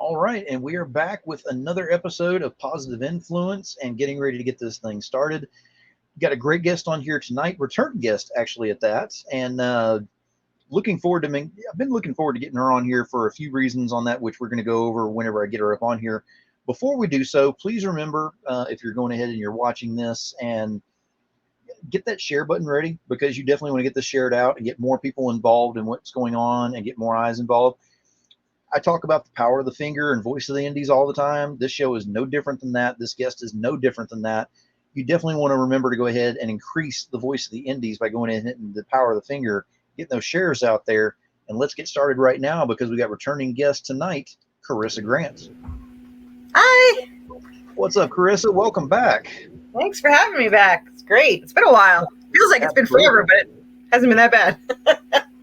All right, and we are back with another episode of Positive Influence and getting ready to get this thing started. Got a great guest on here tonight, return guest actually at that, and looking forward to. I've been looking forward to getting her on here for a few reasons on that, which we're going to go over whenever I get her up on here. Before we do so, please remember if you're going ahead and you're watching this and get that share button ready because you definitely want to get this shared out and get more people involved in what's going on and get more eyes involved. I talk about the power of the finger and voice of the indies all the time. This show is no different than that. This guest is no different than that. You definitely want to remember to go ahead and increase the voice of the indies by going in and hitting the power of the finger, getting those shares out there. And let's get started right now because we got returning guest tonight, Corissa Grant. Hi. What's up, Corissa? Welcome back. Thanks for having me back. It's great. It's been a while. Feels like it's been forever, but it hasn't been that bad.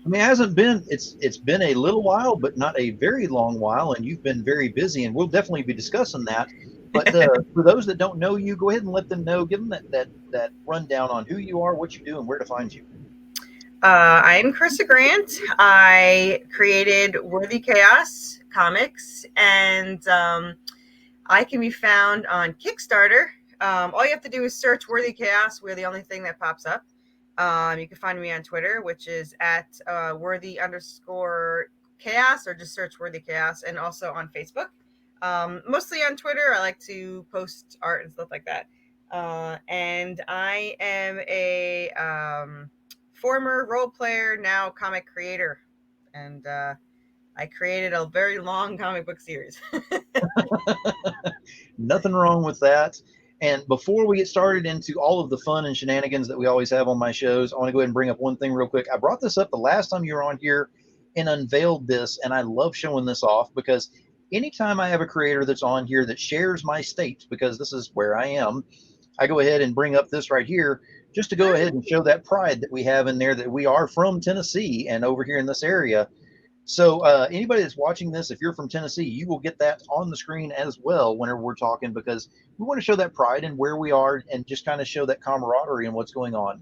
I mean, it hasn't been. It's been a little while, but not a very long while, and you've been very busy, and we'll definitely be discussing that. But for those that don't know you, go ahead and let them know. Give them that rundown on who you are, what you do, and where to find you. I'm Corissa Grant. I created Worthy Chaos Comics, and I can be found on Kickstarter. All you have to do is search Worthy Chaos. We're the only thing that pops up. You can find me on Twitter, which is at worthy_chaos, or just search Worthy Chaos, and also on Facebook. Mostly on Twitter. I like to post art and stuff like that. And I am a former role player, now comic creator. And I created a very long comic book series. Nothing wrong with that. And before we get started into all of the fun and shenanigans that we always have on my shows, I want to go ahead and bring up one thing real quick. I brought this up the last time you were on here and unveiled this, and I love showing this off because anytime I have a creator that's on here that shares my state, because this is where I am, I go ahead and bring up this right here just to go ahead and show that pride that we have in there, that we are from Tennessee and over here in this area. So anybody that's watching this, if you're from Tennessee, you will get that on the screen as well whenever we're talking, because we want to show that pride in where we are and just kind of show that camaraderie and what's going on.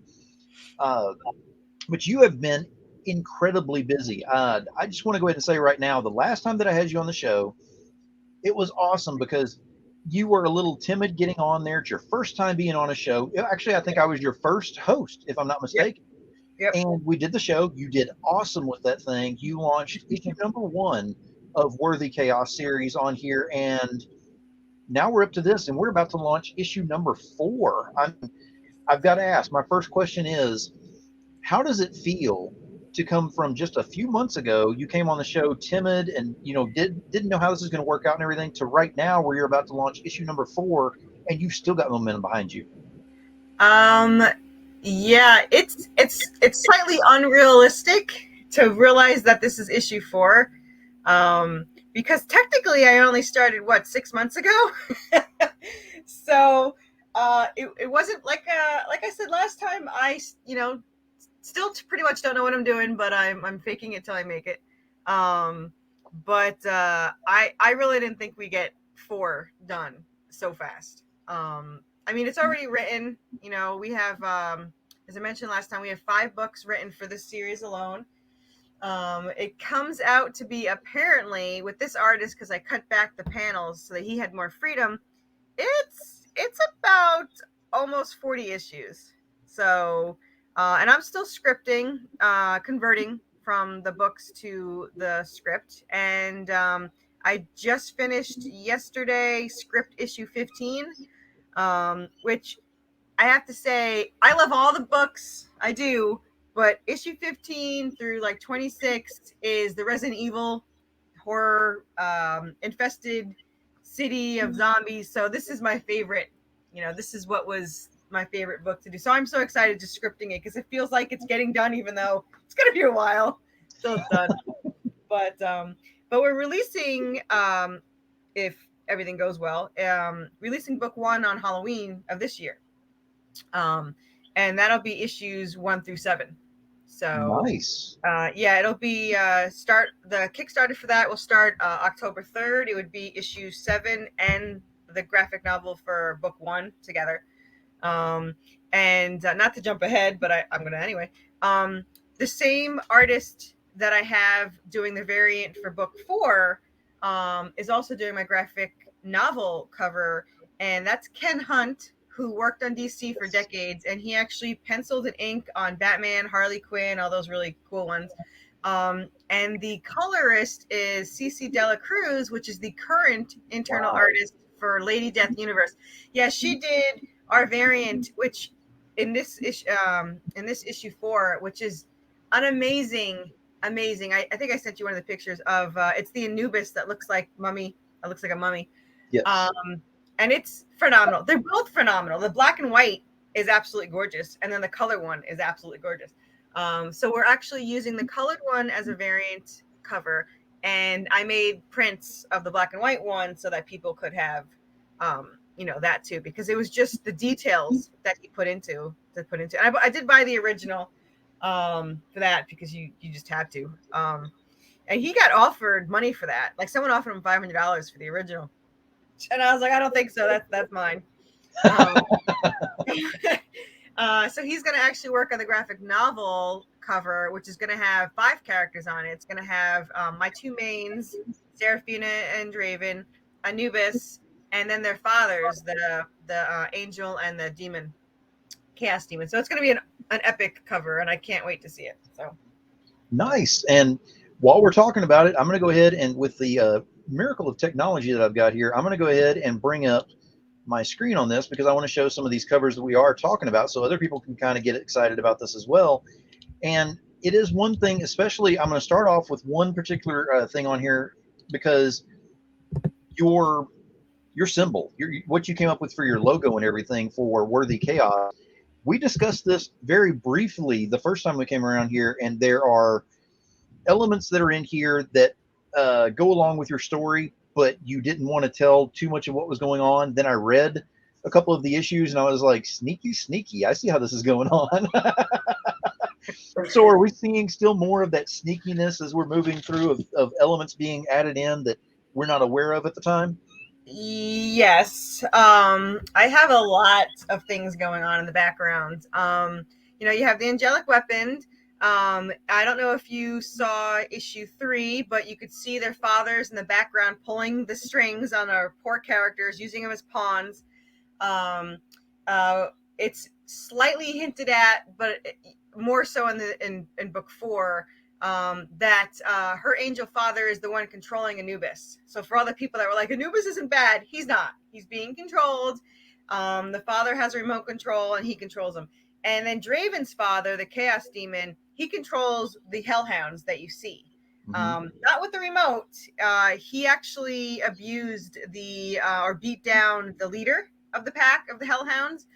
But you have been incredibly busy. I just want to go ahead and say right now, the last time that I had you on the show, it was awesome because you were a little timid getting on there. It's your first time being on a show. Actually, I think I was your first host, if I'm not mistaken. Yep. And we did the show. You did awesome with that thing. You launched issue number 1 of Worthy Chaos series on here, and now we're up to this, and we're about to launch issue number 4. I've got to ask. My first question is, how does it feel to come from just a few months ago? You came on the show timid, and didn't know how this is going to work out and everything, to right now where you're about to launch issue number 4, and you've still got momentum behind you. Yeah, it's slightly unrealistic to realize that this is issue 4, because technically I only started 6 months ago. So it wasn't like I said last time. I still pretty much don't know what I'm doing, but I'm faking it till I make it. But I really didn't think we get 4 done so fast. I mean, it's already written. We have, as I mentioned last time, we have 5 books written for this series alone. It comes out to be, apparently, with this artist, because I cut back the panels so that he had more freedom, it's about almost 40 issues. So, and I'm still scripting, converting from the books to the script. And I just finished yesterday script issue 15. Which I have to say, I love all the books. I do, but issue 15 through 26 is the Resident Evil horror infested city of zombies. So this is my favorite. This is what was my favorite book to do. So I'm so excited just scripting it because it feels like it's getting done, even though it's gonna be a while till it's done. But we're releasing, if everything goes well, releasing book 1 on Halloween of this year. And that'll be issues 1 through 7. So nice. Yeah, it'll be start the Kickstarter for that will start October 3rd. It would be issue 7 and the graphic novel for book 1 together. And not to jump ahead, but I'm gonna anyway. The same artist that I have doing the variant for book 4 is also doing my graphic novel cover, and that's Ken Hunt, who worked on DC for decades, and he actually penciled and inked on Batman, Harley Quinn, all those really cool ones. And the colorist is Cece Dela Cruz, which is the current internal artist for Lady Death Universe. Yeah, she did our variant, which in this issue 4, which is an amazing. I think I sent you one of the pictures of it's the Anubis that looks like mummy. It looks like a mummy. Yes. And it's phenomenal. They're both phenomenal. The black and white is absolutely gorgeous, and then the color one is absolutely gorgeous. So we're actually using the colored one as a variant cover, and I made prints of the black and white one so that people could have, that too, because it was just the details that he put into. I did buy the original for that because you just had to. And he got offered money for that. Like someone offered him $500 for the original, and I was like, I don't think so. That's mine. So he's going to actually work on the graphic novel cover, which is going to have 5 characters on it. It's going to have my 2 mains, Seraphina and Draven, Anubis, and then their fathers, the angel and the demon, chaos demon. So it's going to be an epic cover, and I can't wait to see it. So nice. And while we're talking about it, I'm going to go ahead and with the miracle of technology that I've got here, I'm going to go ahead and bring up my screen on this because I want to show some of these covers that we are talking about so other people can kind of get excited about this as well. And it is one thing, especially I'm going to start off with one particular thing on here because your symbol, what you came up with for your logo and everything for Worthy Chaos, we discussed this very briefly the first time we came around here, and there are elements that are in here that go along with your story, but you didn't want to tell too much of what was going on. Then I read a couple of the issues and I was like, sneaky. I see how this is going on. So are we seeing still more of that sneakiness as we're moving through of elements being added in that we're not aware of at the time? Yes. I have a lot of things going on in the background. You have the angelic weapon. I don't know if you saw issue 3, but you could see their fathers in the background pulling the strings on our poor characters, using them as pawns. It's slightly hinted at, but more so in book 4, that her angel father is the one controlling Anubis. So for all the people that were like, Anubis isn't bad, he's not. He's being controlled. The father has remote control and he controls him. And then Draven's father, the chaos demon, he controls the hellhounds that you see. Not with the remote. He actually abused or beat down the leader of the pack of the hellhounds,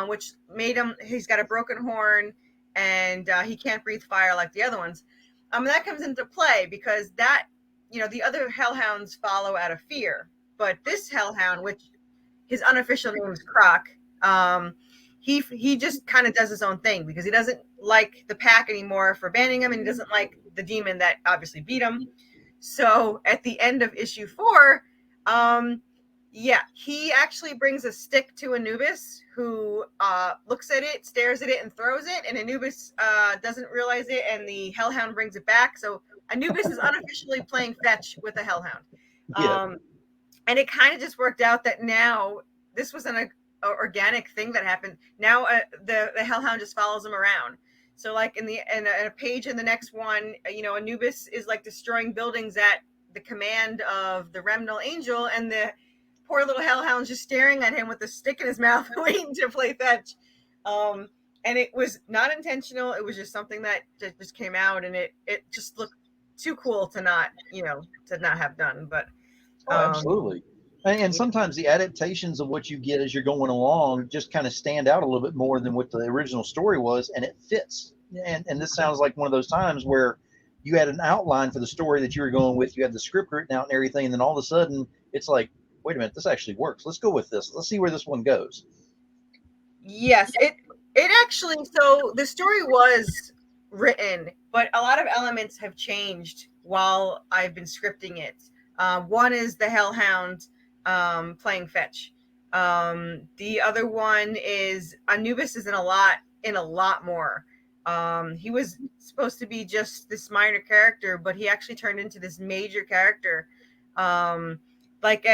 which made him, he's got a broken horn and he can't breathe fire like the other ones. That comes into play because that, the other hellhounds follow out of fear. But this hellhound, which his unofficial name is Croc, he just kind of does his own thing because he doesn't like the pack anymore for banning him, and he doesn't like the demon that obviously beat him. So at the end of issue 4, he actually brings a stick to Anubis, who looks at it, stares at it, and throws it, and Anubis doesn't realize it, and the hellhound brings it back. So Anubis is unofficially playing fetch with the hellhound. Yeah. And it kind of just worked out that now this was an organic thing that happened. Now the hellhound just follows him around. So like in a page in the next one, Anubis is like destroying buildings at the command of the Remnal Angel, and the poor little hellhound's just staring at him with a stick in his mouth waiting to play fetch. And it was not intentional. It was just something that just came out, and it just looked too cool to not have done. But absolutely. And sometimes the adaptations of what you get as you're going along just kind of stand out a little bit more than what the original story was, and it fits. And this sounds like one of those times where you had an outline for the story that you were going with, you had the script written out and everything, and then all of a sudden it's like, wait a minute, this actually works. Let's go with this. Let's see where this one goes. Yes, it actually, so the story was written, but a lot of elements have changed while I've been scripting it. One is the hellhound playing fetch. The other one is Anubis is in a lot more. He was supposed to be just this minor character, but he actually turned into this major character. Like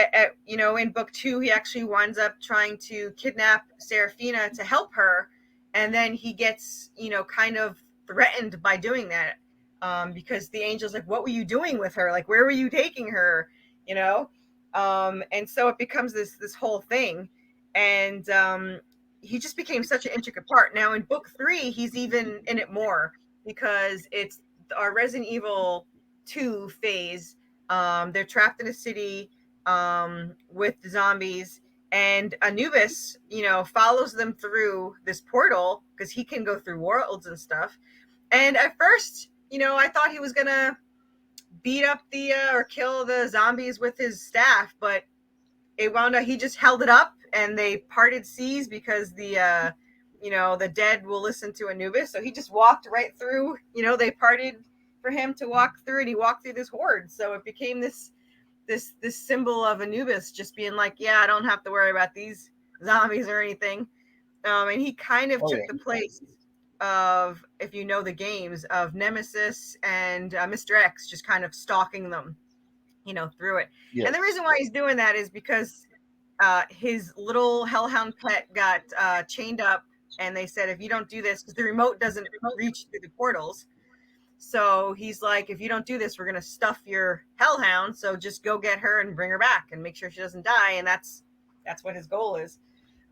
in book 2, he actually winds up trying to kidnap Serafina to help her, and then he gets kind of threatened by doing that, because the angel's like, what were you doing with her, like where were you taking her, you know and so it becomes this whole thing, and he just became such an intricate part. Now in book 3, he's even in it more, because it's our Resident Evil 2 phase. They're trapped in a city with the zombies, and Anubis, follows them through this portal because he can go through worlds and stuff. And at first, I thought he was gonna beat up the or kill the zombies with his staff, but it wound up he just held it up, and they parted seas because the dead will listen to Anubis. So he just walked right through. They parted for him to walk through, and he walked through this horde. So it became this symbol of Anubis just being like, yeah, I don't have to worry about these zombies or anything. And he kind of took the place of, if you know the games, of Nemesis and Mr. X, just kind of stalking them, through it. Yes. And the reason why he's doing that is because his little hellhound pet got chained up, and they said, if you don't do this, because the remote doesn't reach through the portals, so he's like, if you don't do this, we're gonna stuff your hellhound. So just go get her and bring her back and make sure she doesn't die. And that's what his goal is.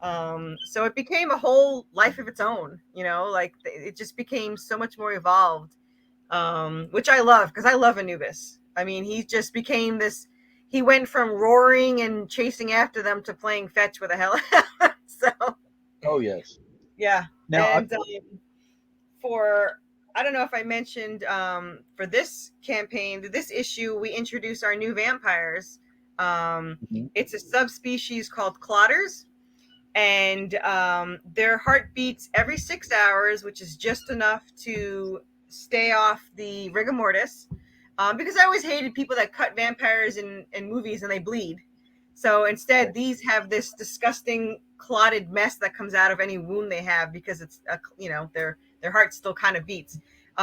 So it became a whole life of its own. Like it just became so much more evolved, which I love, because I love Anubis. I mean, he just became this. He went from roaring and chasing after them to playing fetch with a hellhound. So. Oh yes. Yeah. Now, and for I don't know if I mentioned, for this campaign, this issue, we introduce our new vampires. It's a subspecies called Clotters, and their heart beats every 6 hours, which is just enough to stay off the rigor mortis. Because I always hated people that cut vampires in movies and they bleed. So instead, these have this disgusting clotted mess that comes out of any wound they have, because it's their heart still kind of beats.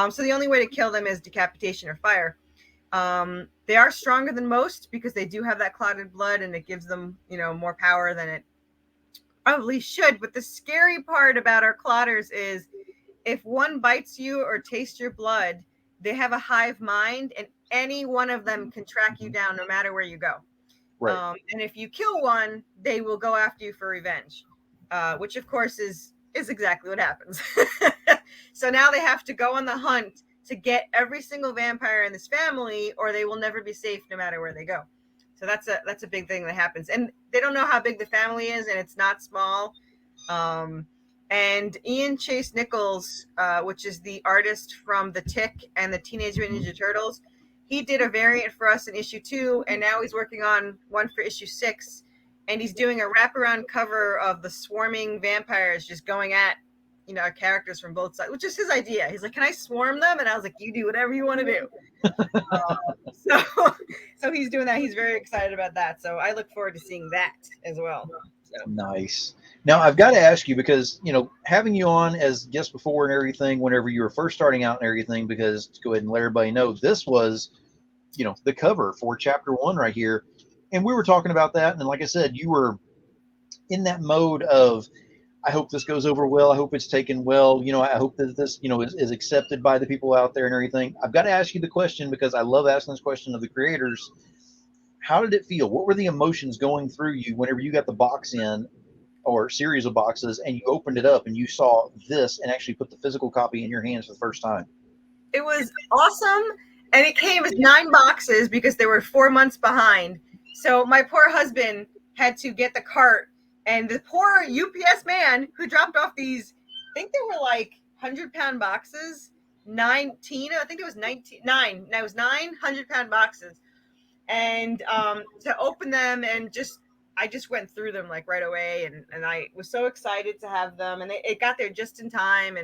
So the only way to kill them is decapitation or fire. They are stronger than most because they do have that clotted blood, and it gives them more power than it probably should. But the scary part about our clotters is, if one bites you or tastes your blood, they have a hive mind, and any one of them can track you down no matter where you go. right. And if you kill one, they will go after you for revenge, which of course is exactly what happens. So now they have to go on the hunt to get every single vampire in this family, or they will never be safe no matter where they go. So that's a big thing that happens, and they don't know how big the family is, and it's not small. And Ian Chase Nichols, which is the artist from The Tick and the Teenage Mutant Ninja Turtles, he did a variant for us in issue 2, and now he's working on one for issue 6, and he's doing a wraparound cover of the swarming vampires just going at characters from both sides, which is his idea. He's like, can I swarm them? And I was like, you do whatever you want to do. So he's doing that. He's very excited about that. So I look forward to seeing that as well. So. Nice. Now I've got to ask you, because having you on as guest before and everything, whenever you were first starting out and everything, because to go ahead and let everybody know, this was the cover for chapter 1 right here, and we were talking about that, and like I said, you were in that mode of, I hope this goes over well. I hope it's taken well. I hope that this, is accepted by the people out there and everything. I've got to ask you the question, because I love asking this question of the creators. How did it feel? What were the emotions going through you whenever you got the box in, or series of boxes, and you opened it up and you saw this and actually put the physical copy in your hands for the first time? It was awesome. And it came as 9 boxes because they were 4 months behind. So my poor husband had to get the cart, and the poor UPS man who dropped off these, I think they were like 100-pound boxes, 19, I think it was 19, 9, that was 9 100-pound boxes. And to open them, and I just went through them like right away, and I was so excited to have them, and it got there just in time.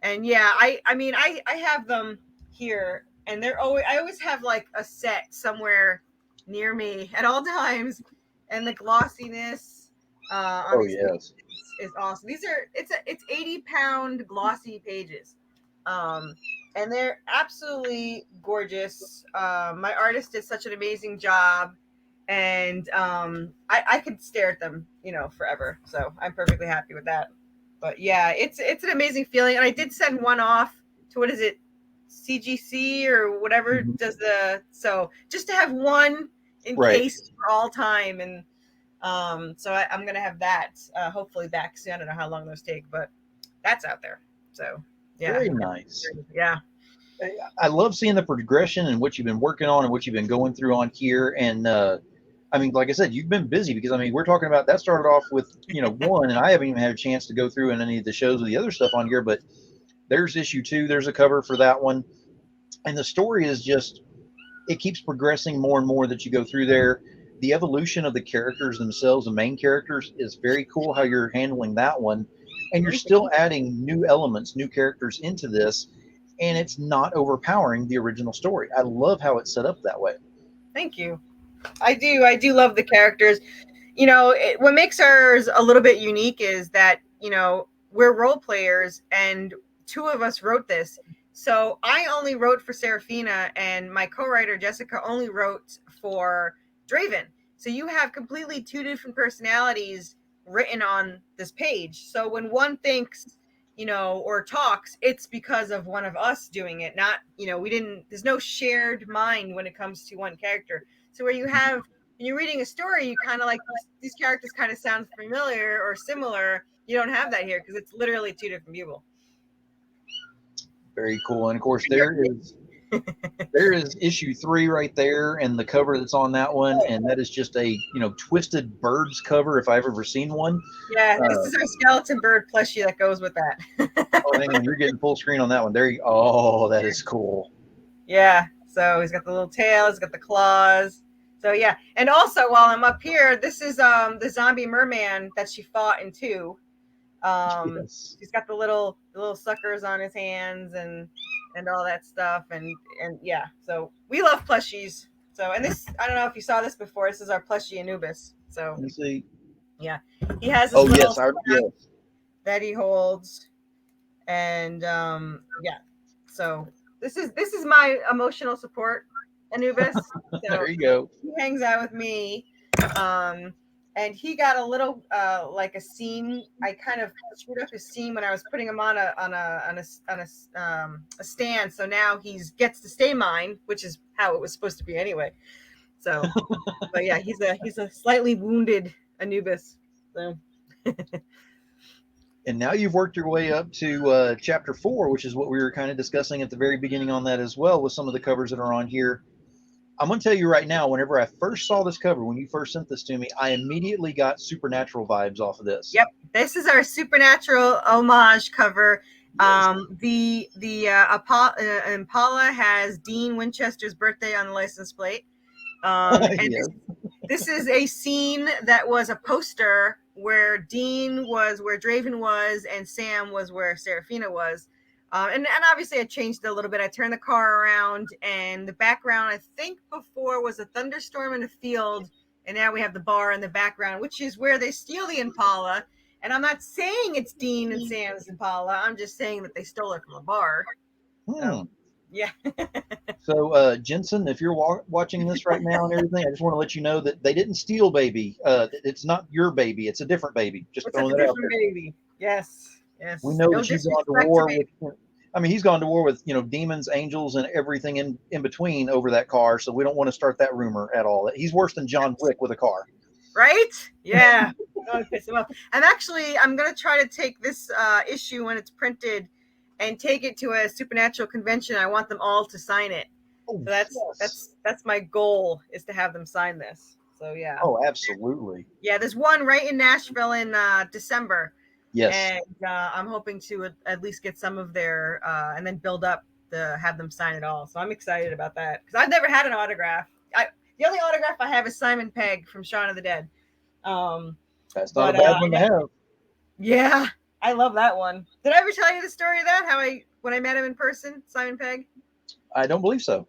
And yeah, I mean, I have them here, and I always have like a set somewhere near me at all times, and the glossiness on these pages is awesome. It's 80-pound glossy pages, and they're absolutely gorgeous. My artist did such an amazing job, and I could stare at them, forever. So I'm perfectly happy with that. But yeah, it's an amazing feeling, and I did send one off to, what is it, CGC or whatever Mhm. does so just to have one in Right. case for all time, and so I'm gonna have that hopefully back soon. I don't know how long those take, but that's out there. So yeah, Very nice. yeah. I love seeing the progression and what you've been working on and what you've been going through on here. And I mean, like I said, you've been busy because I mean, we're talking about that started off with one, and I haven't even had a chance to go through in any of the shows with the other stuff on here. But there's issue 2. There's a cover for that one, and the story is just it keeps progressing more and more that you go through there. The evolution of the characters themselves, the main characters, is very cool how you're handling that one. And you're still adding new elements, new characters into this, and it's not overpowering the original story. I love how it's set up that way. Thank you. I do love the characters. What makes ours a little bit unique is that, we're role players, and 2 of us wrote this. So I only wrote for Serafina, and my co-writer Jessica only wrote for Draven. So you have completely 2 different personalities written on this page. So when one thinks, or talks, it's because of one of us doing it. Not, there's no shared mind when it comes to one character. So where you have, when you're reading a story, you kind of like, these characters kind of sound familiar or similar. You don't have that here because it's literally 2 different people. Very cool. And of course, there is issue 3 right there, and the cover that's on that one, and that is just a twisted birds cover if I've ever seen one. Yeah, this is our skeleton bird plushie that goes with that. Oh, hang on, you're getting full screen on that one. There you. Oh, that is cool. Yeah, so he's got the little tail, he's got the claws. So yeah, and also while I'm up here, this is the zombie merman that she fought in 2. Yes. He's got the little suckers on his hands and all that stuff, and yeah. So we love plushies. So, and this, I don't know if you saw this before. This is our plushie Anubis. So Let me see. yeah, he has this Oh little yes, yes. that he holds, and yeah. So this is my emotional support Anubis. So There you go. he hangs out with me. And he got a little like a seam. I kind of screwed up his seam when I was putting him on a stand. So now he gets to stay mine, which is how it was supposed to be anyway. So, but yeah, he's a slightly wounded Anubis. So. And now you've worked your way up to chapter 4, which is what we were kind of discussing at the very beginning on that as well, with some of the covers that are on here. I'm going to tell you right now, whenever I first saw this cover, when you first sent this to me, I immediately got Supernatural vibes off of this. Yep, this is our Supernatural homage cover. Yes. The Impala has Dean Winchester's birthday on the license plate. And Yes. this is a scene that was a poster where Dean was where Draven was and Sam was where Serafina was. And obviously I changed it a little bit. I turned the car around, and the background, I think before, was a thunderstorm in a field, and now we have the bar in the background, which is where they steal the Impala. And I'm not saying it's Dean and Sam's Impala. I'm just saying that they stole it from a bar. So, yeah. So, Jensen, if you're watching this right now and everything, I just want to let you know that they didn't steal baby. It's not your baby. It's a different baby. Just throwing that out there. Baby. Yes. Yes. We know that you've gone to war with. I mean, he's gone to war with demons, angels, and everything in between over that car. So we don't want to start that rumor at all. He's worse than John Wick with a car. Right? Yeah. Don't piss him off. And actually, I'm gonna try to take this issue when it's printed and take it to a Supernatural convention. I want them all to sign it. Oh, so that's my goal, is to have them sign this. So yeah. Oh, absolutely. Yeah, there's one right in Nashville in December. Yes. And I'm hoping to at least get some of their and then build up to have them sign it all. So I'm excited about that because I've never had an autograph. The only autograph I have is Simon Pegg from Shaun of the Dead. That's not a bad one to have. Yeah, I love that one. Did I ever tell you the story of that? When I met him in person, Simon Pegg? I don't believe so.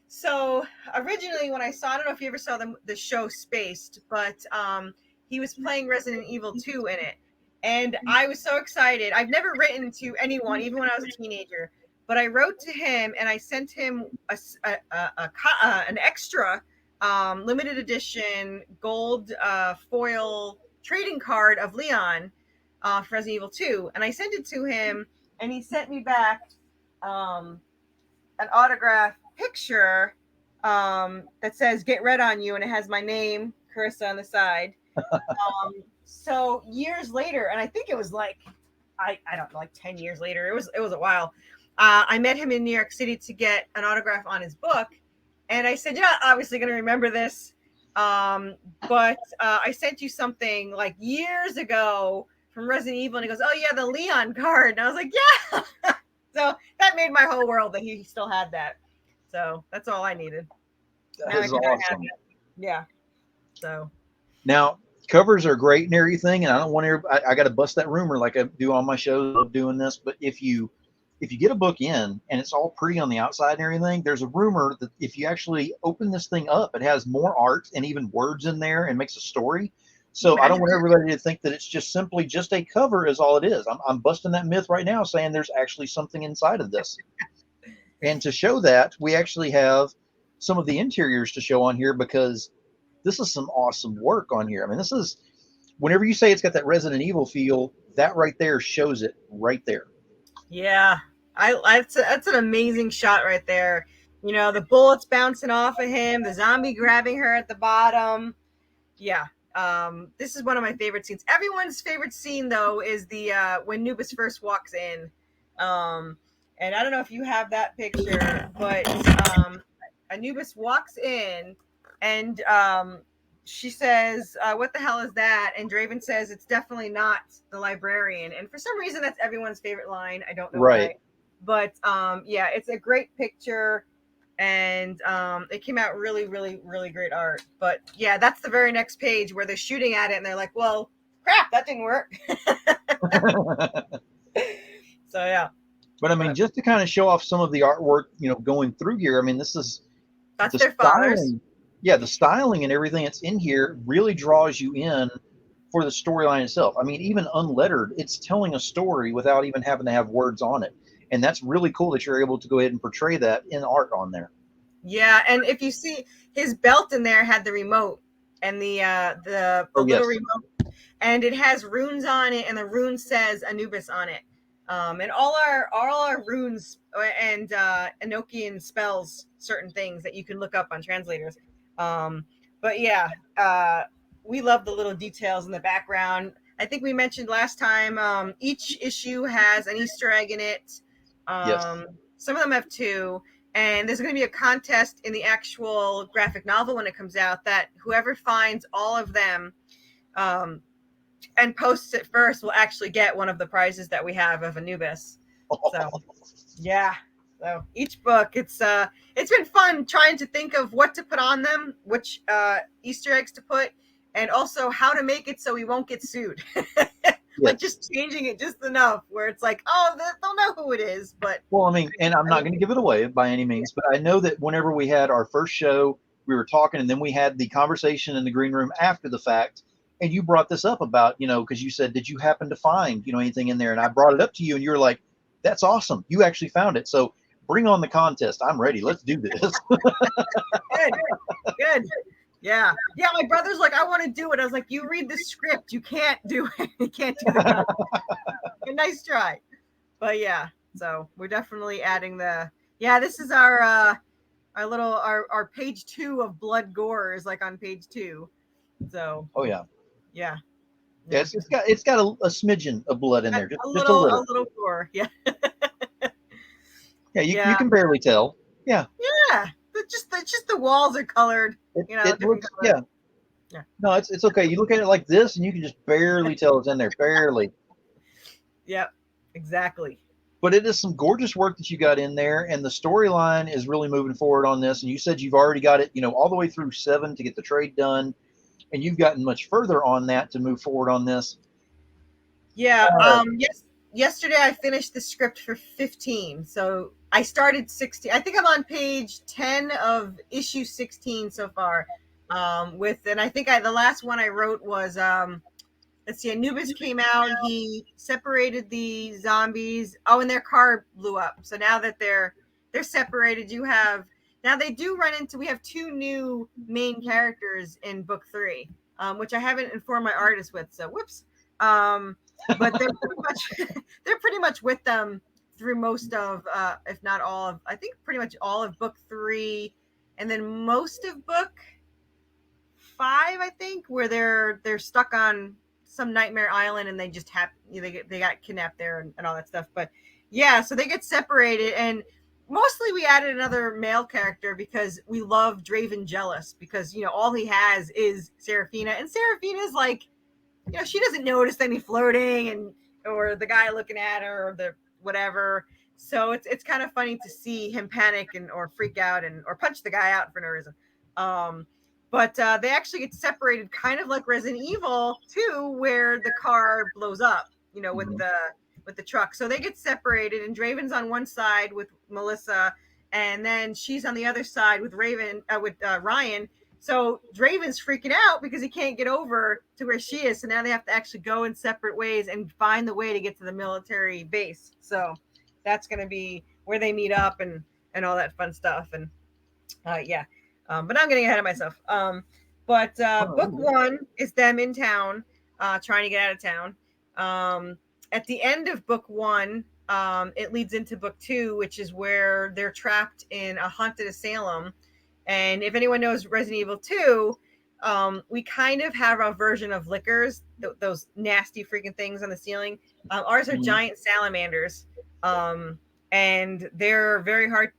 So originally, when I don't know if you ever saw the show Spaced, but he was playing Resident Evil 2 in it. And I was so excited. I've never written to anyone, even when I was a teenager, but I wrote to him and I sent him an extra limited edition gold foil trading card of Leon for Resident Evil 2. And I sent it to him, and he sent me back an autograph picture that says "Get Red on You," and it has my name, Corissa, on the side. So years later, and I think it was like I don't know, like 10 years later. It was a while. I met him in New York City to get an autograph on his book, and I said, "You're not obviously going to remember this, but I sent you something like years ago from Resident Evil." And he goes, "Oh yeah, the Leon card." And I was like, "Yeah." So that made my whole world that he still had that. So that's all I needed. That is awesome. Yeah. So now covers are great and everything, and I don't want to. I got to bust that rumor like I do on my shows of doing this. But if you get a book in and it's all pretty on the outside and everything, there's a rumor that if you actually open this thing up, it has more art and even words in there and makes a story. So I don't want everybody to think that it's just simply just a cover is all it is. I'm busting that myth right now, saying there's actually something inside of this. And to show that, we actually have some of the interiors to show on here, because this is some awesome work on here. I mean, this is, whenever you say it's got that Resident Evil feel, that right there shows it right there. Yeah, that's an amazing shot right there. You know, the bullets bouncing off of him, the zombie grabbing her at the bottom. Yeah. This is one of my favorite scenes. Everyone's favorite scene though is the when Nubis first walks in. And I don't know if you have that picture, but Anubis walks in and she says, "What the hell is that?" And Draven says, "It's definitely not the librarian." And for some reason, that's everyone's favorite line. I don't know why. But yeah, it's a great picture. And it came out really, really, really great art. But yeah, that's the very next page where they're shooting at it and they're like, "Well, crap, that didn't work." So yeah. But I mean, just to kind of show off some of the artwork, going through here. I mean, that's their father's. Yeah, the styling and everything that's in here really draws you in for the storyline itself. I mean, even unlettered, it's telling a story without even having to have words on it. And that's really cool that you're able to go ahead and portray that in art on there. Yeah, and if you see his belt in there had the remote and the little remote, and it has runes on it, and the rune says Anubis on it. And all our runes and Enochian spells certain things that you can look up on translators. But yeah, we love the little details in the background. I think we mentioned last time, each issue has an Easter egg in it. Some of them have two, and there's going to be a contest in the actual graphic novel when it comes out that whoever finds all of them and posts it first will actually get one of the prizes that we have of Anubis. So yeah, so each book, it's been fun trying to think of what to put on them, which Easter eggs to put, and also how to make it so we won't get sued. Like just changing it just enough where it's like, oh, they'll know who it is. But well, I mean, and I'm not going to give it away by any means, but I know that whenever we had our first show, we were talking, and then we had the conversation in the green room after the fact, and you brought this up about, because you said, did you happen to find, anything in there? And I brought it up to you, and you were like, that's awesome. You actually found it. So bring on the contest. I'm ready. Let's do this. Good. Yeah. My brother's like, I want to do it. I was like, you read the script. You can't do it. You can't do it. Nice try. But yeah, so we're definitely adding this is our page 2 of blood gore is like on page 2. So. Oh yeah. Yeah. Yes, it's got a smidgen of blood in there. Just a little gore. Yeah. Yeah, you can barely tell. Yeah. Yeah. Just the walls are colored. It looks, yeah. No, it's okay. You look at it like this, and you can just barely tell it's in there. Barely. Yep. Exactly. But it is some gorgeous work that you got in there, and the storyline is really moving forward on this. And you said you've already got it, all the way through 7 to get the trade done, and you've gotten much further on that to move forward on this. Yeah. Yesterday I finished the script for 15. So I started 16. I think I'm on page 10 of issue 16 so far. And I think the last one I wrote was let's see, Anubis came out. He separated the zombies. Oh, and their car blew up. So now that they're separated, you have now they do run into. We have two new main characters in book 3, which I haven't informed my artist with. So whoops. But they're pretty much they're pretty much with them through most of, if not all of, I think pretty much all of book 3, and then most of book 5, I think, where they're stuck on some nightmare island and they just have they got kidnapped there and all that stuff. But yeah, so they get separated, and mostly we added another male character because we love Draven Jealous, because all he has is Seraphina, and Seraphina is like, she doesn't notice any flirting and or the guy looking at her or the whatever. So it's kind of funny to see him panic and or freak out and or punch the guy out for no reason. But they actually get separated, kind of like Resident Evil 2, where the car blows up, with the truck. So they get separated, and Draven's on one side with Melissa, and then she's on the other side with Ryan. So Draven's freaking out because he can't get over to where she is. So now they have to actually go in separate ways and find the way to get to the military base. So that's going to be where they meet up and all that fun stuff. And yeah. But I'm getting ahead of myself. But book 1 is them in town, trying to get out of town. At the end of book 1, it leads into book 2, which is where they're trapped in a haunted asylum. And if anyone knows Resident Evil 2, we kind of have a version of lickers, those nasty freaking things on the ceiling. Ours are giant salamanders, and they're very hard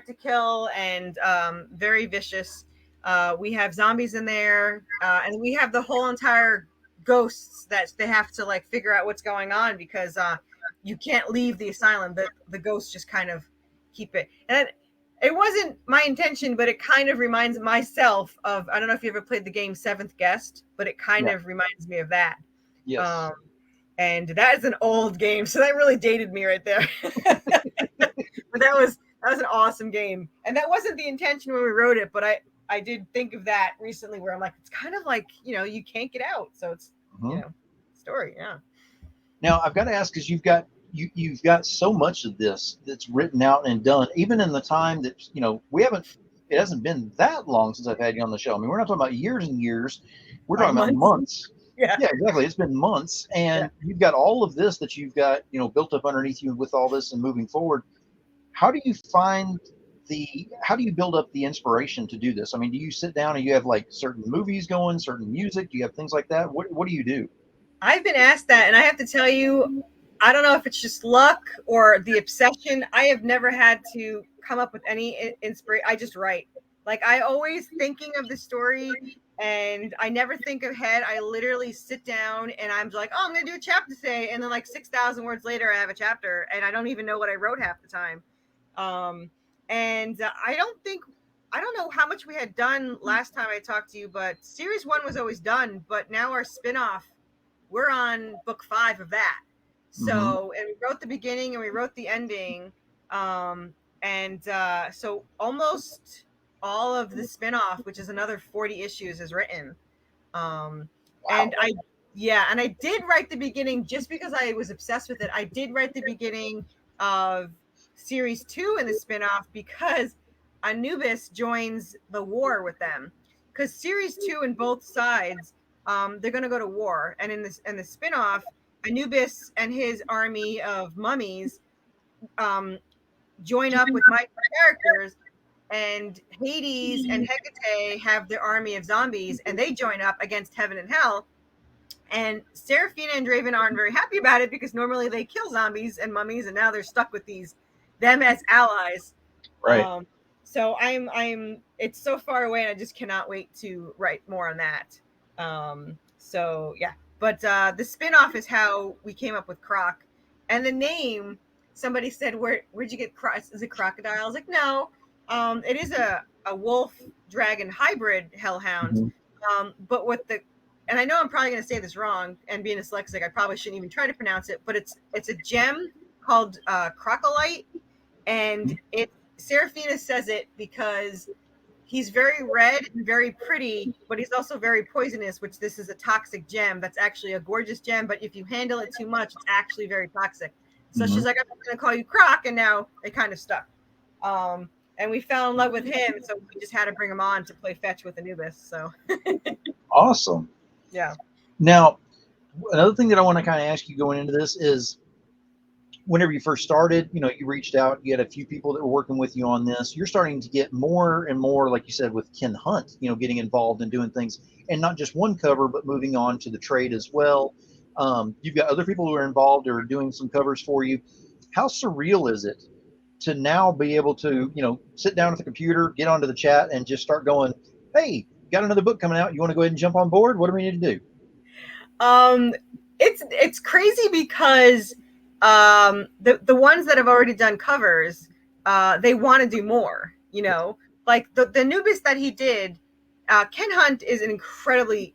to kill and very vicious. We have zombies in there, and we have the whole entire ghosts that they have to like figure out what's going on, because you can't leave the asylum. The ghosts just kind of keep it. And it wasn't my intention, but it kind of reminds myself of, I don't know if you ever played the game Seventh Guest, but it kind of reminds me of that. Yes. And that is an old game, so that really dated me right there. But that was an awesome game, and that wasn't the intention when we wrote it, but I did think of that recently, where I'm like, it's kind of like, you can't get out, so it's story. Yeah. Now I've got to ask, because you've got so much of this that's written out and done, even in the time that it hasn't been that long since I've had you on the show. I mean, we're not talking about years and years, we're talking about months. Yeah, exactly. It's been months, and you've got all of this that you've got built up underneath you with all this and moving forward. How do you build up the inspiration to do this? I mean, do you sit down and you have like certain movies going, certain music? Do you have things like that? What do you do? I've been asked that, and I have to tell you, I don't know if it's just luck or the obsession. I have never had to come up with any inspiration. I just write. Like, I always thinking of the story, and I never think ahead. I literally sit down and I'm like, oh, I'm going to do a chapter today. And then like 6,000 words later, I have a chapter, and I don't even know what I wrote half the time. And I don't know how much we had done last time I talked to you, but series 1 was always done. But now our spinoff, we're on book 5 of that. So, and we wrote the beginning and we wrote the ending. So almost all of the spinoff, which is another 40 issues, is written. Wow. And I did write the beginning just because I was obsessed with it. I did write the beginning of series 2 in the spinoff because Anubis joins the war with them. Because series 2 in both sides, they're going to go to war. And in the spinoff, Anubis and his army of mummies join up with my characters, and Hades and Hecate have their army of zombies, and they join up against heaven and hell. And Seraphina and Draven aren't very happy about it because normally they kill zombies and mummies, and now they're stuck with them as allies. Right. So it's so far away, and I just cannot wait to write more on that. So yeah. But the spinoff is how we came up with Croc. And the name, somebody said, where'd you get Croc? Is it Crocodile? I was like, no. It is a wolf dragon hybrid hellhound. But and I know I'm probably going to say this wrong, and being dyslexic, I probably shouldn't even try to pronounce it, but it's a gem called Crocolite. And Seraphina says it because he's very red and very pretty, but he's also very poisonous, which this is a toxic gem that's actually a gorgeous gem, but if you handle it too much, it's actually very toxic. So she's like, I'm going to call you Croc, and now it kind of stuck. And we fell in love with him, so we just had to bring him on to play fetch with Anubis. So Awesome. yeah. Now, another thing that I want to kind of ask you going into this is, whenever you first started, you reached out, you had a few people that were working with you on this. You're starting to get more and more, like you said, with Ken Hunt, getting involved and doing things, and not just one cover, but moving on to the trade as well. You've got other people who are involved or are doing some covers for you. How surreal is it to now be able to, sit down at the computer, get onto the chat, and just start going, hey, got another book coming out. You want to go ahead and jump on board? What do we need to do? It's crazy because the ones that have already done covers, they want to do more, like the Anubis that he did. Ken Hunt is an incredibly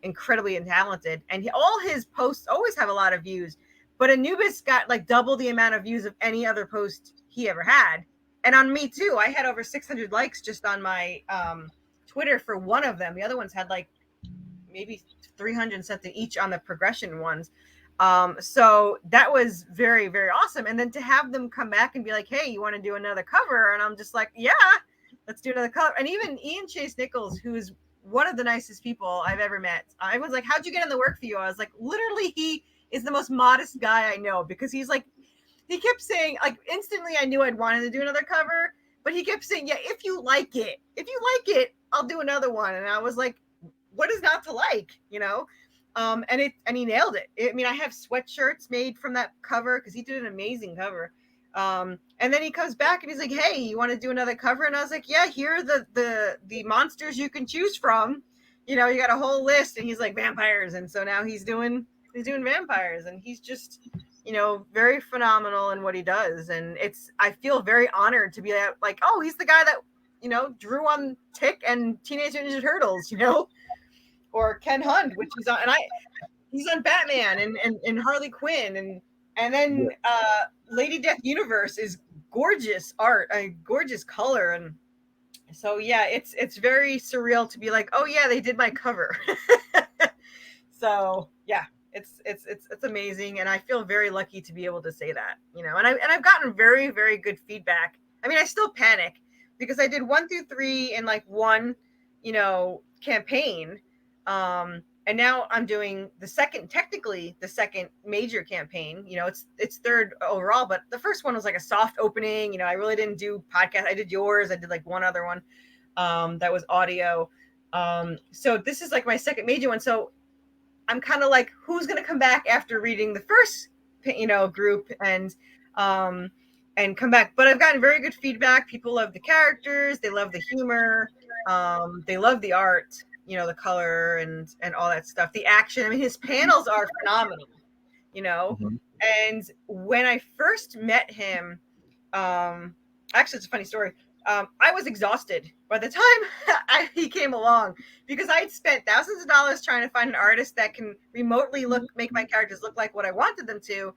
talented, and all his posts always have a lot of views, but Anubis got like double the amount of views of any other post he ever had. And on me too, I had over 600 likes just on my Twitter for one of them. The other ones had like maybe 300 something each on the progression ones. So that was very, very awesome. And then to have them come back and be like, hey, you want to do another cover? And I'm just like, yeah, let's do another cover. And even Ian Chase Nichols, who's one of the nicest people I've ever met, I was like, how'd you get in the work for you? I was like, literally, he is the most modest guy I know, because he's like, he kept saying, like, instantly I knew I'd wanted to do another cover, but he kept saying, yeah, if you like it, I'll do another one. And I was like, what is not to like, and he nailed it. I mean, I have sweatshirts made from that cover because he did an amazing cover. And then he comes back and he's like, hey, you want to do another cover? And I was like, yeah, here are the monsters you can choose from. You got a whole list. And he's like, vampires. And so now he's doing vampires, and he's just, very phenomenal in what he does. And I feel very honored to be like, oh, he's the guy that, drew on Tick and Teenage Ninja Turtles, or Ken Hunt, which he's on, and he's on Batman and Harley Quinn, and then Lady Death Universe is gorgeous art, a gorgeous color, and so yeah, it's very surreal to be like, oh yeah, they did my cover. So yeah, it's amazing, and I feel very lucky to be able to say that, and I've gotten very, very good feedback. I mean, I still panic because I did 1 through 3 in like one, campaign. And now I'm doing the second major campaign. It's third overall, but the first one was like a soft opening. I really didn't do podcast. I did yours. I did like one other one that was audio. So this is like my second major one. So I'm kind of like, who's going to come back after reading the first, group and come back? But I've gotten very good feedback. People love the characters. They love the humor. They love the art. The color and all that stuff, the action. I mean, his panels are phenomenal, Mm-hmm. And when I first met him, actually, it's a funny story. I was exhausted by the time he came along, because I had spent thousands of dollars trying to find an artist that can remotely make my characters look like what I wanted them to.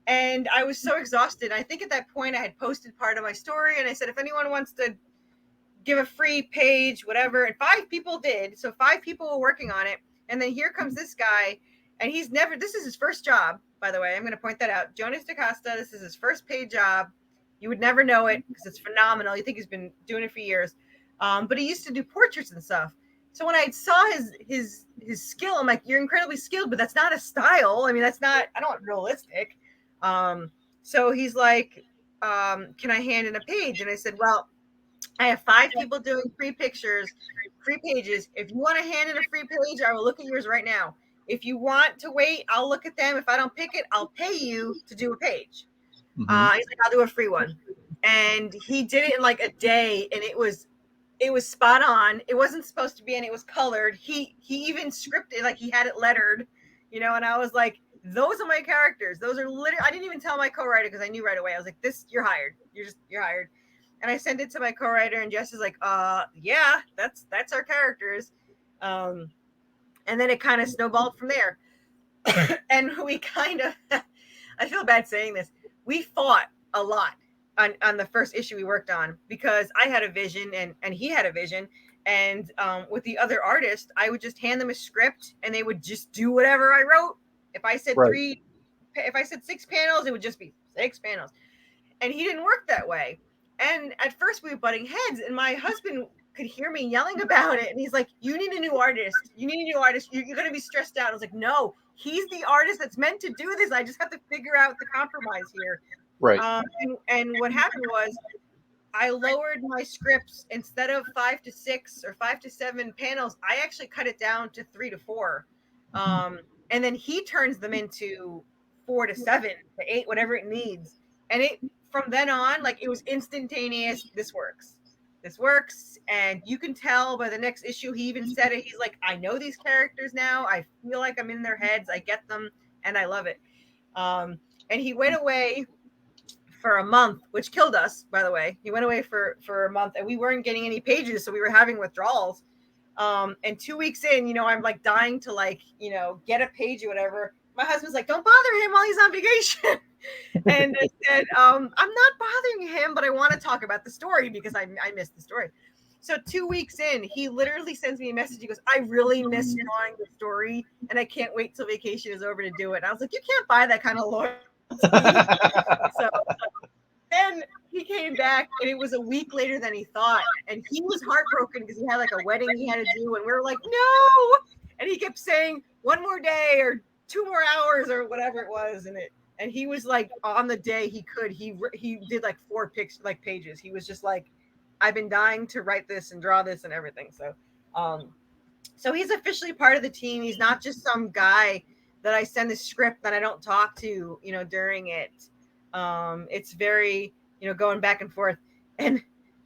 And I was so exhausted. I think at that point I had posted part of my story, and I said, if anyone wants to give a free page, whatever. And 5 people did. So 5 people were working on it. And then here comes this guy. And this is his first job, by the way. I'm going to point that out. Jonas DaCosta, this is his first paid job. You would never know it because it's phenomenal. You think he's been doing it for years. But he used to do portraits and stuff. So when I saw his skill, I'm like, you're incredibly skilled, but that's not a style. I mean, I don't want realistic. So he's like, can I hand in a page? And I said, well, I have 5 people doing free pages. If you want to hand in a free page, I will look at yours right now. If you want to wait, I'll look at them. If I don't pick it, I'll pay you to do a page. Mm-hmm. He's like, I'll do a free one. And he did it in like a day, and it was spot on. It wasn't supposed to be, and it was colored. He even scripted, like he had it lettered, and I was like, those are my characters. Those are literally, I didn't even tell my co-writer because I knew right away. I was like, you're hired. You're hired. And I sent it to my co-writer, and Jess is like, yeah, that's our characters. And then it kind of snowballed from there. And we kind of, I feel bad saying this, we fought a lot on the first issue we worked on, because I had a vision and he had a vision, And with the other artist, I would just hand them a script and they would just do whatever I wrote. If I said Right. if I said 6 panels, it would just be 6 panels. And he didn't work that way. And at first we were butting heads, and my husband could hear me yelling about it. And he's like, you need a new artist. You need a new artist. You're going to be stressed out. I was like, no, he's the artist that's meant to do this. I just have to figure out the compromise here. Right. And what happened was I lowered my scripts instead of 5 to 6 or 5 to 7 panels. I actually cut it down to 3 to 4. And then he turns them into 4 to 7 to 8, whatever it needs. And it, from then on, like, it was instantaneous. This works. This works. And you can tell by the next issue, he even said it. He's like, I know these characters now. I feel like I'm in their heads. I get them. And I love it. And he went away for a month, which killed us, by the way. He went away for a month and we weren't getting any pages. So we were having withdrawals. And 2 weeks in, you know, I'm like dying to, like, you know, get a page or whatever. My husband's like, don't bother him while he's on vacation. And I said, I'm not bothering him, but I want to talk about the story because I missed the story. So 2 weeks in, he literally sends me a message. He goes, I really miss drawing the story and I can't wait till vacation is over to do it. And I was like, you can't buy that kind of loyalty. So then he came back and it was a week later than he thought. And he was heartbroken because he had like a wedding he had to do. And we were like, no. And he kept saying 1 more day or 2 more hours or whatever it was. And he was like, on the day he could, he did like 4 pages. He was just like, I've been dying to write this and draw this and everything. So, so he's officially part of the team. He's not just some guy that I send the script that I don't talk to, you know, during it. It's very, you know, going back and forth. And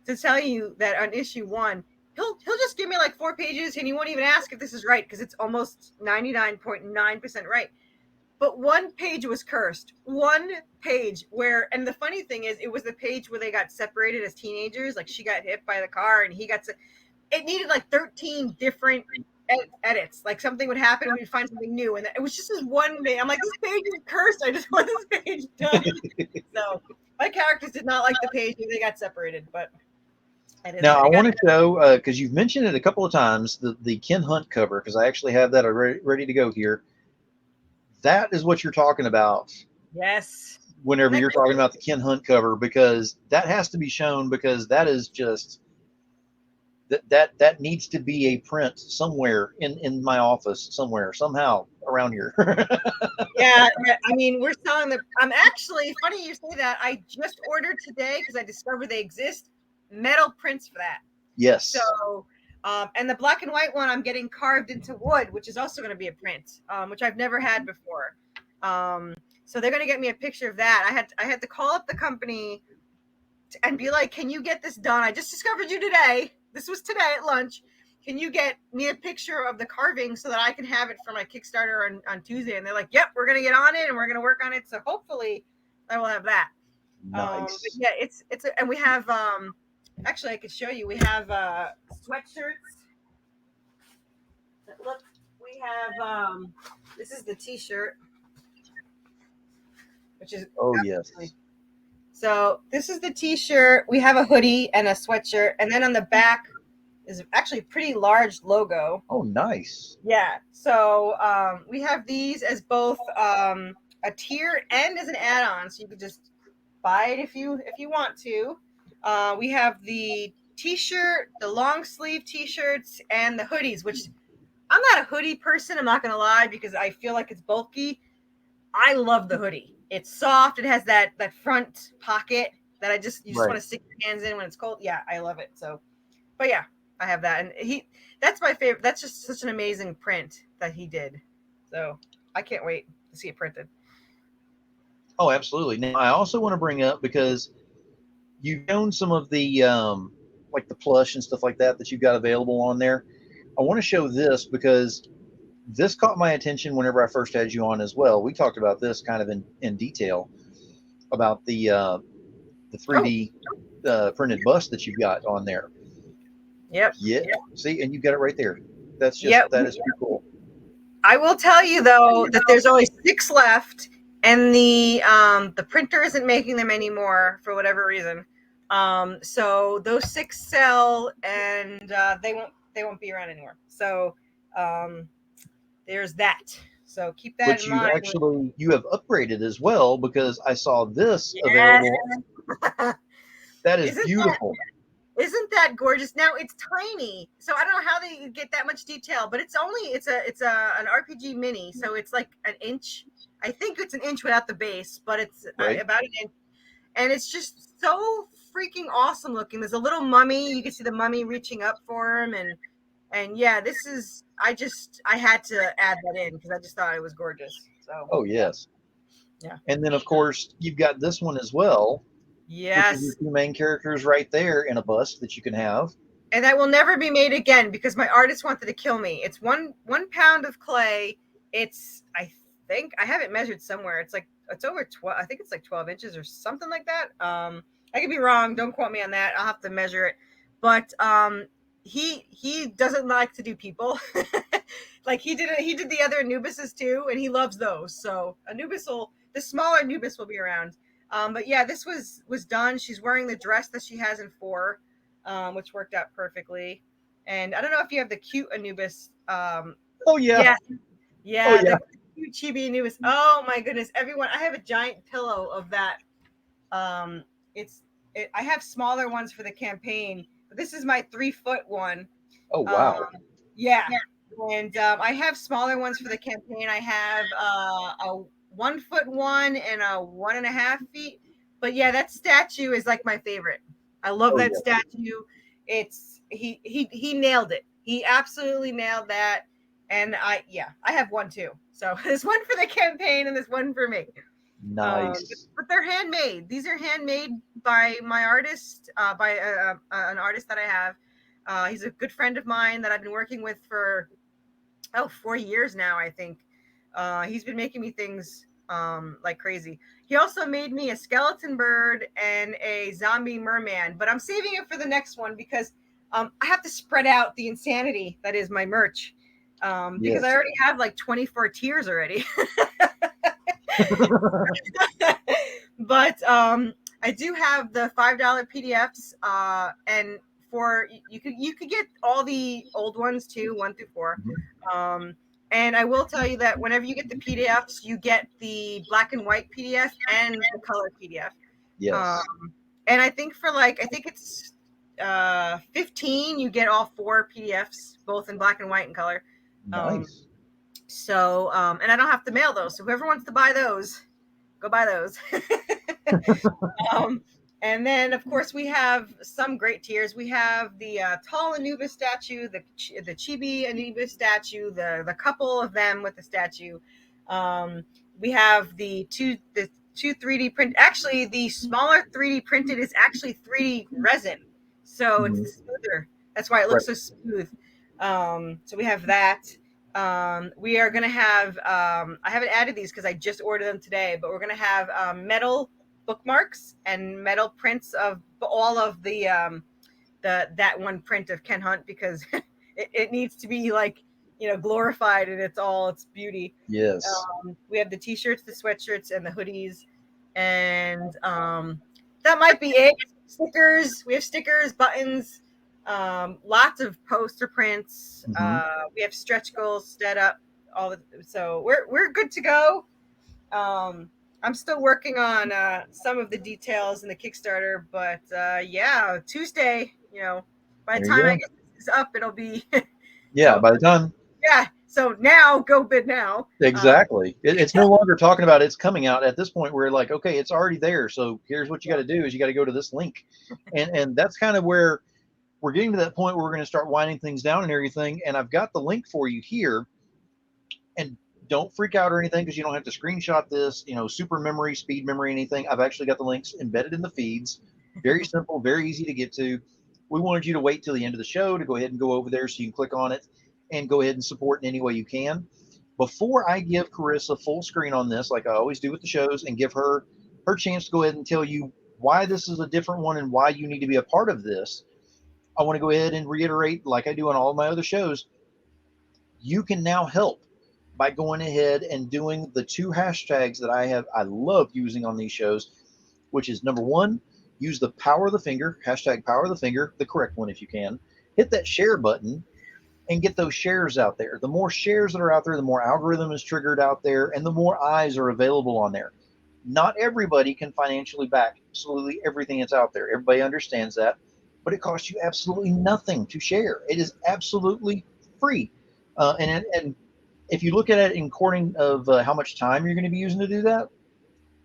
to tell you that on issue 1, he'll just give me like 4 pages and he won't even ask if this is right because it's almost 99.9% right. But 1 page was cursed. 1 page where, and the funny thing is, it was the page where they got separated as teenagers. Like, she got hit by the car and he got, it needed like 13 different edits. Like, something would happen and we'd find something new. And it was just this 1 day. I'm like, this page is cursed. I just want this page done. So my characters did not like the page. They got separated, but. Now, I want to show, because you've mentioned it a couple of times, the Ken Hunt cover, because I actually have that ready to go here. That is what you're talking about. Yes. Whenever you're talking about the Ken Hunt cover, because that has to be shown, because that is just that needs to be a print somewhere in my office, somewhere, somehow around here. Yeah, I mean, we're selling them. I'm actually, funny you say that. I just ordered today because I discovered they exist, metal prints for that. Yes. So. And the black and white one I'm getting carved into wood, which is also going to be a print, which I've never had before. So they're going to get me a picture of that. I had to call up the company and be like, can you get this done? I just discovered you today. This was today at lunch. Can you get me a picture of the carving so that I can have it for my Kickstarter on Tuesday? And they're like, yep, we're going to get on it and we're going to work on it. So hopefully I will have that. Nice. But yeah, and we have, actually, I could show you. We have sweatshirts. Look, we have this is the T-shirt, which is yes. So this is the T-shirt. We have a hoodie and a sweatshirt, and then on the back is actually a pretty large logo. Oh, nice. Yeah. So we have these as both a tier and as an add-on, so you could just buy it if you want to. We have the T-shirt, the long sleeve T-shirts, and the hoodies, which I'm not a hoodie person. I'm not going to lie because I feel like it's bulky. I love the hoodie. It's soft. It has that front pocket that you just want to stick your hands in when it's cold. Yeah, I love it. So, but yeah, I have that. And that's my favorite. That's just such an amazing print that he did. So I can't wait to see it printed. Oh, absolutely. Now, I also want to bring up, because you've shown some of the like the plush and stuff like that you've got available on there. I want to show this because this caught my attention whenever I first had you on as well. We talked about this kind of in detail about the 3D printed bust that you've got on there. Yep. Yeah. See, and you've got it right there. That's just that is pretty cool. I will tell you though that there's only 6 left, and the printer isn't making them anymore for whatever reason. So those 6 sell, and they won't be around anymore. So there's that. So keep that Which in mind. you have upgraded as well, because I saw this Yes. available. That is Isn't that beautiful. isn't that gorgeous? Now it's tiny, so I don't know how they get that much detail, but it's an RPG mini, so it's like an inch. I think it's an inch without the base, but it's Right. about an inch, and it's just so freaking awesome looking. There's a little mummy. You can see the mummy reaching up for him, and yeah, this is. I had to add that in because I just thought it was gorgeous. So Oh, yeah, yes. yeah, And then, of course, you've got this one as well, which is your yes. two main characters right there in a bust that you can have. And that will never be made again because my artist wanted to kill me. It's 1 pound of clay. It's I think I have it measured somewhere. It's over 12. I think it's like 12 inches or something like that. I could be wrong. Don't quote me on that. I'll have to measure it. But he doesn't like to do people. Like he did the other Anubises too, and he loves those. So the smaller Anubis will be around. But yeah, this was done. She's wearing the dress that she has in 4, which worked out perfectly. And I don't know if you have the cute Anubis. Oh, yeah. Yeah, Oh, yeah, yeah. the cute chibi Anubis. Oh my goodness, everyone! I have a giant pillow of that. Um, I have smaller ones for the campaign, but this is my 3-foot one. Oh, Um, wow. yeah, and I have smaller ones for the campaign. I have a 1-foot one and a 1.5 feet. But yeah, that statue is like my favorite. I love Oh, that yeah. statue. It's he nailed it. He absolutely nailed that. And I have one too. So there's one for the campaign and there's one for me. Nice. But they're handmade. These are handmade by my artist, by an artist that I have. He's a good friend of mine that I've been working with for 4 years now, I think. He's been making me things like crazy. He also made me a skeleton bird and a zombie merman, but I'm saving it for the next one because I have to spread out the insanity that is my merch. Because I Yes. already have like 24 tiers already. But I do have the $5 PDFs, and you could get all the old ones too, 1 through 4. Mhm. Um, and I will tell you that whenever you get the PDFs, you get the black and white PDF and the color PDF. Yes. And I think it's 15. You get all 4 PDFs, both in black and white and color. Um, Nice. and I don't have to mail those. So whoever wants to buy those, go buy those. um, and then, of course, we have some great tiers. We have the tall Anubis statue, the chibi Anubis statue, the couple of them with the statue. We have the two 3D print. Actually, the smaller 3D printed is actually 3D resin, so Mhm. it's smoother. That's why it Right. looks so smooth. So we have that. We are going to have, I haven't added these because I just ordered them today, but we're going to have metal bookmarks and metal prints of all of that one print of Ken Hunt because it needs to be like, glorified in its beauty. Yes. We have the t-shirts, the sweatshirts, and the hoodies. And that might be it. Stickers. We have stickers, buttons, lots of poster prints. Mhm. We have stretch goals set up. So we're good to go. I'm still working on some of the details in the Kickstarter, but yeah, Tuesday. By the There you time I go. get this up, it'll be Yeah. so By the time. yeah. So now go bid now. Exactly. It's no longer talking about it's coming out at this point. We're like, okay, it's already there. So here's what you got to do is you got to go to this link. And that's kind of where we're getting to that point where we're going to start winding things down and everything. And I've got the link for you here. And don't freak out or anything because you don't have to screenshot this, super memory, speed memory, anything. I've actually got the links embedded in the feeds. Very simple, very easy to get to. We wanted you to wait till the end of the show to go ahead and go over there so you can click on it and go ahead and support in any way you can. Before I give Corissa full screen on this, like I always do with the shows, and give her chance to go ahead and tell you why this is a different one and why you need to be a part of this, I want to go ahead and reiterate, like I do on all of my other shows, you can now help by going ahead and doing the 2 hashtags that I love using on these shows, which is number 1, use the power of the finger, hashtag power of the finger, the correct one if you can, hit that share button and get those shares out there. The more shares that are out there, the more algorithm is triggered out there, and the more eyes are available on there. Not everybody can financially back absolutely everything that's out there. Everybody understands that, but it costs you absolutely nothing to share. It is absolutely free. And if you look at it in according of how much time you're going to be using to do that,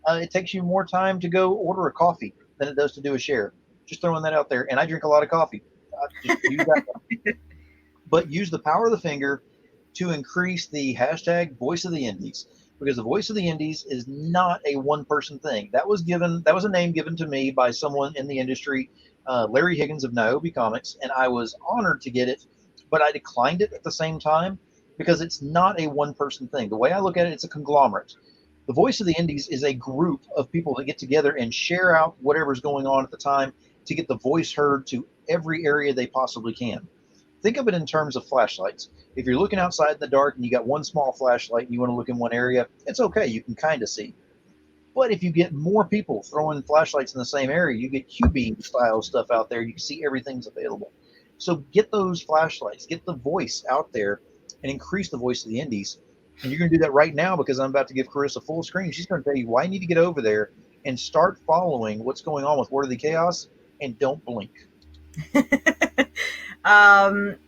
it takes you more time to go order a coffee than it does to do a share. Just throwing that out there. And I drink a lot of coffee. Just use that one. But use the power of the finger to increase the hashtag voice of the indies, because the voice of the indies is not a one person thing. That was a name given to me by someone in the industry, Larry Higgins of Niobe Comics, and I was honored to get it, but I declined it at the same time because it's not a one person thing. The way I look at it, it's a conglomerate. The voice of the indies is a group of people that get together and share out whatever's going on at the time to get the voice heard to every area they possibly can. Think of it in terms of flashlights. If you're looking outside in the dark and you got one small flashlight and you want to look in one area, it's okay. You can kind of see. But if you get more people throwing flashlights in the same area, you get Q-beam style stuff out there. You can see everything's available. So get those flashlights, get the voice out there, and increase the voice of the indies. And you're going to do that right now because I'm about to give Corissa full screen. She's going to tell you why you need to get over there and start following what's going on with Word of the Chaos, and don't blink.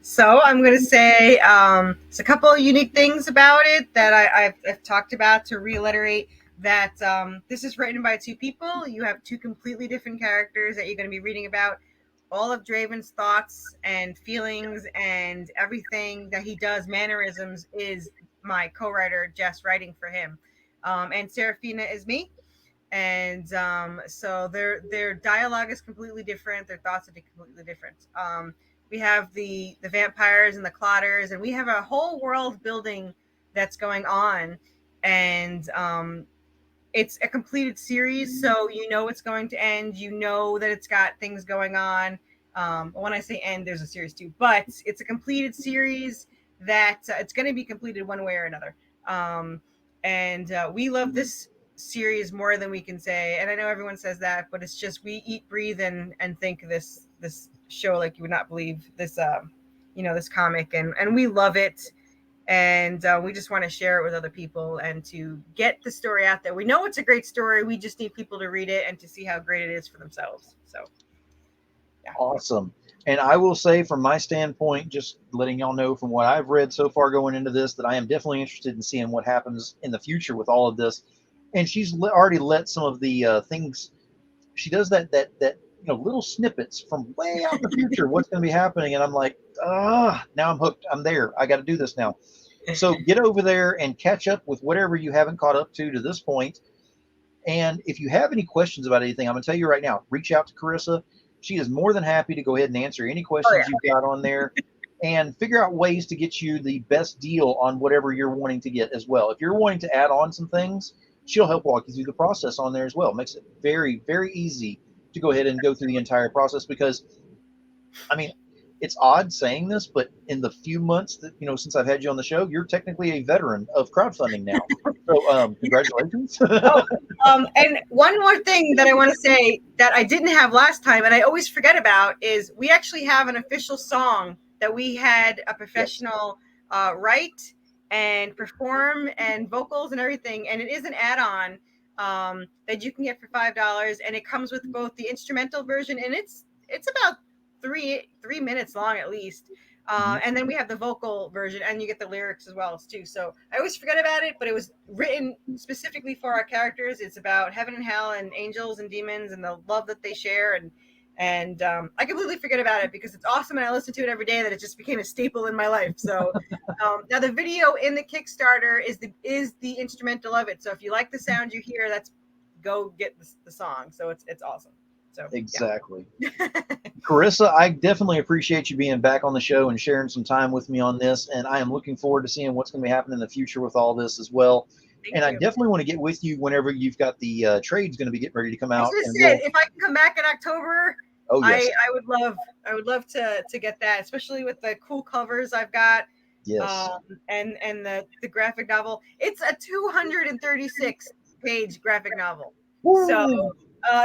So I'm going to say there's a couple of unique things about it that I've talked about to reiterate that this is written by two people. You have two completely different characters that you're going to be reading about. All of Draven's thoughts and feelings and everything that he does, mannerisms, is my co-writer Jess writing for him. And Serafina is me. And so their dialogue is completely different. Their thoughts are completely different. We have the vampires and the clotters, and we have a whole world building that's going on. And it's a completed series, so you know it's going to end. You know that it's got things going on. When I say end, there's a series too, but it's a completed series that it's going to be completed one way or another. And we love this series more than we can say. And I know everyone says that, but it's just we eat, breathe, and think this show like you would not believe. This this comic, and we love it. And we just want to share it with other people and to get the story out there. We know it's a great story. We just need people to read it and to see how great it is for themselves. So, yeah. Awesome. And I will say, from my standpoint, just letting y'all know from what I've read so far going into this, that I am definitely interested in seeing what happens in the future with all of this. And she's already let some of the things. She does that little snippets from way out in the future, what's going to be happening. And I'm like, now I'm hooked. I'm there. I got to do this now. So get over there and catch up with whatever you haven't caught up to this point. And if you have any questions about anything, I'm going to tell you right now, reach out to Corissa. She is more than happy to go ahead and answer any questions you've got on there and figure out ways to get you the best deal on whatever you're wanting to get as well. If you're wanting to add on some things, she'll help walk you through the process on there as well. It makes it very, very easy to go ahead and go through the entire process because, I mean, it's odd saying this, but in the few months that, since I've had you on the show, you're technically a veteran of crowdfunding now. So congratulations. And one more thing that I want to say that I didn't have last time, and I always forget about, is we actually have an official song that we had a professional write and perform and vocals and everything. And it is an add-on that you can get for $5. And it comes with both the instrumental version, and it's about three minutes long at least. And then we have the vocal version, and you get the lyrics as well too. So I always forget about it, but it was written specifically for our characters. It's about heaven and hell and angels and demons and the love that they share. And I completely forget about it because it's awesome, and I listen to it every day. That it just became a staple in my life. So now the video in the Kickstarter is the instrumental of it. So if you like the sound you hear, go get the song. So it's awesome. So exactly. Yeah. Corissa, I definitely appreciate you being back on the show and sharing some time with me on this, and I am looking forward to seeing what's going to be happening in the future with all this as well. Thank you. I definitely want to get with you whenever you've got the trades going to be getting ready to come out. If I can come back in October, yes. I would love to get that, especially with the cool covers I've got. Yes. And the graphic novel. It's a 236 page graphic novel. Woo! So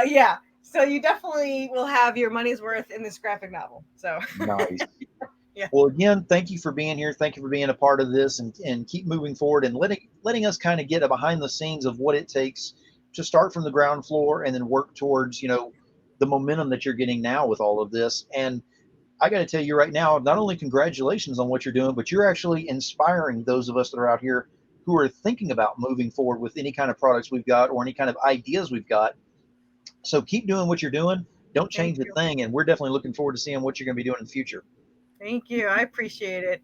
yeah. So you definitely will have your money's worth in this graphic novel. So Nice. yeah, Well, again, thank you for being here. Thank you for being a part of this, and keep moving forward and letting us kind of get a behind the scenes of what it takes to start from the ground floor and then work towards, the momentum that you're getting now with all of this. And I got to tell you right now, not only congratulations on what you're doing, but you're actually inspiring those of us that are out here who are thinking about moving forward with any kind of products we've got or any kind of ideas we've got. So keep doing what you're doing. Don't thank change a you. thing. And we're definitely looking forward to seeing what you're going to be doing in the future. Thank you. I appreciate it.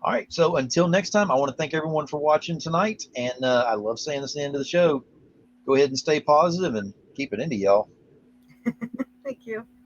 All right. So until next time, I want to thank everyone for watching tonight. And I love saying this at the end of the show. Go ahead and stay positive and keep it into y'all. Thank you.